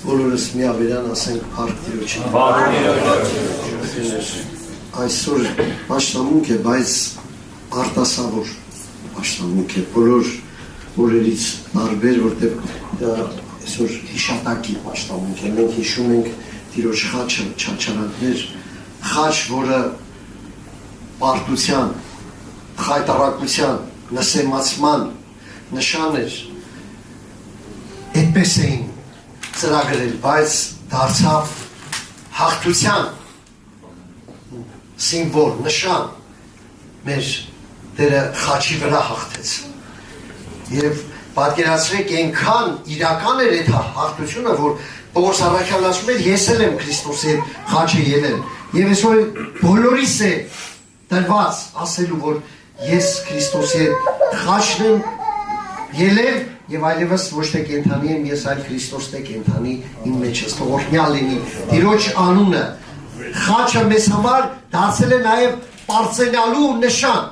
բոլորս միաբերան ասենք փառք Տիրոջի։ Այսօր պաշտամունք է, բայց արտասավոր պաշտամունք է, բոլոր օրերից տարբեր, որտեղ դա այսօր հիշատակի պաշտամունք է, մենք հիշում ենք Տիրոջ խաչը, չարչարանքներ, խաչ, որը պարտության, խայտարակության, նսեմացման նշան էր, այդպես էին ծրագրել, բայց դարձավ հաղթության սիմվոլ, նշան, մեր Տերը խաչի վրա հաղթեց։ Եվ պատկերացրեք, այնքան իրական էր այդ հաղթությունը, որ Պողոս առաքյալն ասում էր, ես էլ եմ Քրիստոսի հետ խաչը ելել։ Եվ այսօր բոլորիս է տրված ասելու, որ ես Քրիստոսի հետ խաչն եմ ելել եւ այլևս ոչ թե կենթանի եմ, ես այլ Քրիստոսն է կենթանի իմ մեջ ես, թող օրհնյալ լինի Տիրոջ անունը։ Խաչը մեզ համար դարձել է նաեւ պարծենալու նշան։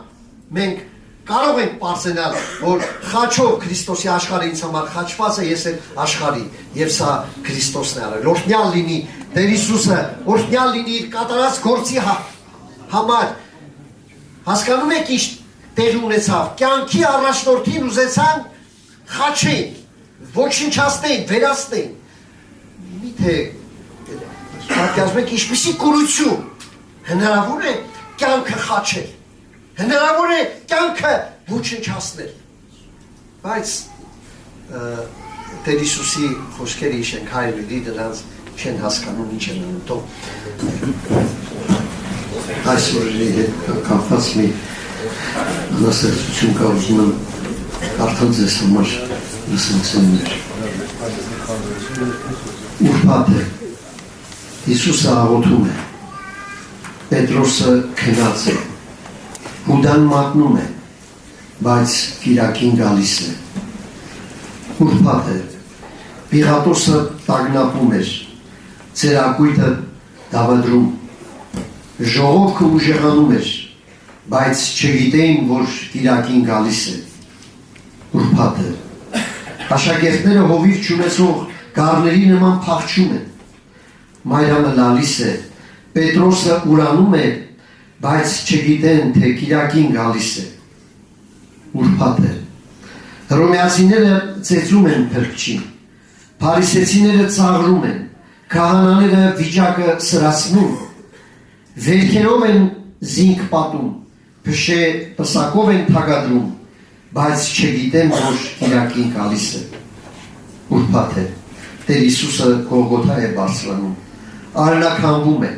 Մենք կարող ենք պարծենալ, որ խաչով Քրիստոսի աշխարհը ինձ համար խաչված է, ես էլ աշխարհի, եւ սա Քրիստոսն է արել։ Օրհնյալ լինի Տեր Հիսուսը, օրհնյալ լինի իր կատարած գործի համար։ Հասկանում եք ինչ տեղ ունեցավ։ Կյանքի առաջնորդին ուզեցան խաչեն, ոչնչացնեն, վերացնեն։ Միթե պատկերացնում եք ինչպիսի կուրություն հնարավոր է կյանքը խաչել, հնարավոր է կյանքը ոչնչացնել։ Բայց Տեր Հիսուսի խոսքերը իշենք հայրերի դրանց չեն հասկանում ինչ են անում։ Թող այսօր հետ կապված մի անասերծություն կա, ուզում եմ կարդալ ձեզ համար լսեցններ։ Ուրբաթ է, Հիսուսը աղոթում է, Պետրոսը քնած է, Հուդան մատնում է, բայց Կիրակին գալիս է։ Ուրբաթ է, Պիղատոսը տագնապում էր, ծերակույտը դավադրում, ժողովքը ուժեղանում էր, բայց չգիտեին, որ Կիրակին գալիս է։ Ուրբաթ է, աշակերտները հովիվ չունեցող գառների նման փախչում են, Մայրամը լալիս է, Պետրոսը ուրանում է, բայց չգիտեն, թե Կիրակին գալիս է։ Ուրբաթ է, հռոմեացիները ծեծում են փրկչին, փարիսեցիները ծաղրում են, քահանաները վիճակը սրացնում, վերքերով են զինք պատում, փշե պսակով են թագադրում, բայց չգիտեն, որ Կիրակին գալիս է։ Ուրբաթ է, Տեր Հիսուսը Գողգոթա է բարձրանում, արնականվում է,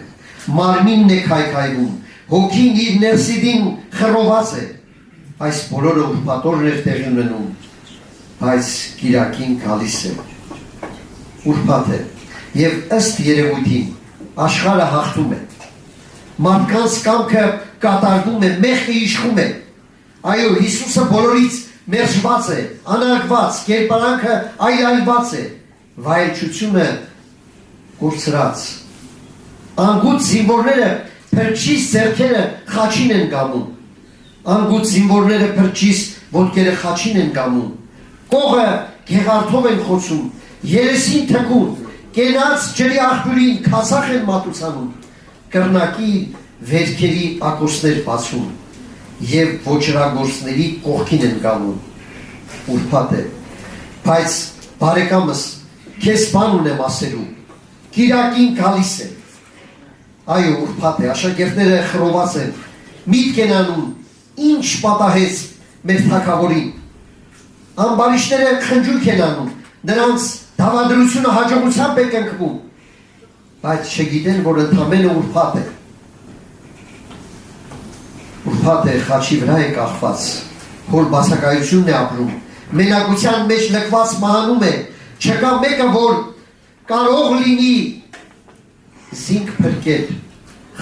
մարմինն է քայքայվում, հոգին իր ներսիդին խռոված է։ Այս բոլորը ուրբաթորներ տեղի ունենում, բայց Կիրակին գալիս է։ Ուրբաթ է, եւ ըստ երևույթին աշխարհը հաղթում է։ Մարդկանց կամքը կատարվում է, մեղքը իշխում է։ Այո, Հիսուսը բոլորից մերժված է, անարգված, կերպարանքը այլայլված է, վայելչությունը կորցրած։ Անգութ զինվորները փրկչիս ձեռքերը խաչին են գամում։ Անգութ զինվորները փրկչիս ոտքերը խաչին են գամում։ Կողը գեղարդով են խոցում, երեսին թքում, կենաց ջրի աղբյուրին քացախ են մատուցանում, կռնակի վերքերի ակոսներ բացում եւ ոչրագործների կողքին են գալու։ Ուրբաթ է, բայց բարեկամս, քեզ բան ունեմ ասելու, Կիրակին գալիս է։ Այո, ուրբաթ է, աշակերտները խռոված են, միտք են անում, ինչ պատահեց մեր թագավորին։ Ամբարիշները խնջույք են անում, նրանց դավադրությունը հաջողությամբ է կնքվում, բայց չգիտեն, որ ընդամենը ուրբաթ է։ Ուրբաթ է, խաչի վրա է կախված, հոր բացակայությունն է ապրում, մենակության մեջ լքված մահանում է, չկա մեկը, որ կարող լինի զինք փրկել,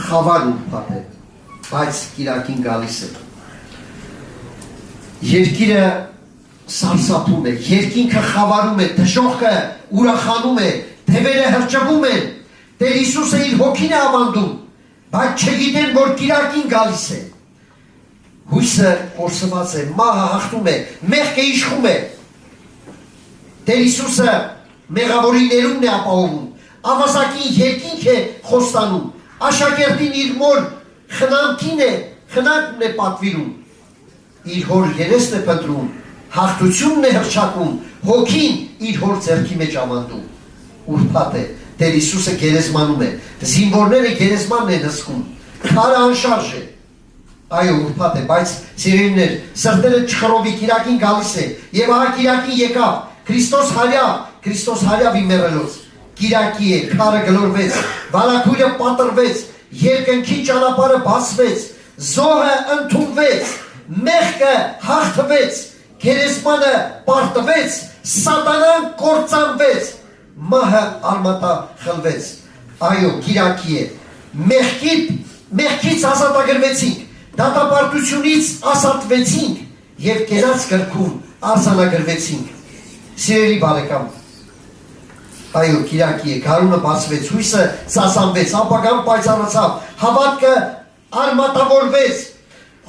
խավար ուրբաթ է, բայց Կիրակին գալիս է։ Երկիրը սարսափում է, երկինքը խավարում է, դժոխքը ուրախանում է, թևերը հրճվում են, Տեր Հիսուսը իր հոգին է ավանդում, բայց չգիտեն, որ Կիրակին գալիս է։ Հույսը կորսված է, մահը հաղթում է, մեղքը իշխում է։ Տեր Հիսուսը մեղավորի ներումն է ապահովում, ավազակին երկինք է խոստանում, աշակերտին իր մոր խնամքն է պատվիրում, իր հոր երեսն է պտրում, հաղթությունն է հռչակում, հոգին իր հոր ձեռքի մեջ ամանդում, ուրբաթ է, Տեր Հիսուսը գերեզմանում է, զինվորները գերեզմանն են հսկում, քարը անշարժ է, այո ուրբաթ է, բայց սիրելիներ, սրտերը չխրովի, Կիրակին գալիս է, եւ ահա Կիրակին եկավ, Քրիստոս հարյավ իմերելոց, Կիրակի է, քարը գլորվեց, վարագույրը պատրվեց, երկնքի ճանապարհը բացվեց, զոհը ընդունվեց, մեղքը հաղթվեց, գերեզմանը պարտվեց, սատանան կործանվեց, մահը արմատախլվեց, այո Կիրակի է, մեղքից ազատագրվեցինք, դատապարտությունից ազատվեցինք եւ կենաց գրքում արձանագրվեցինք, սիրելի բարեկամ, այո Կիրակի է, գարունը բացվեց, հույսը սասանվեց, ապագան պայծառացավ, հավատքը արմատավորվեց,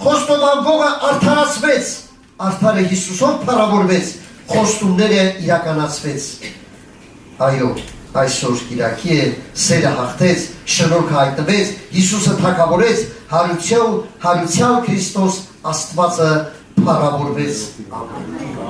խոստովանվողը արդարացվեց, արդարը Հիսուսով փառավորվեց, խոստումները իրականացվեց, այո այսօր Կիրակի է, սերը հաղթեց, շնորհքը հայտնվեց, Հիսուսը թագավորեց, հարության Քրիստոս Աստվածը փառավորվեց, ամեն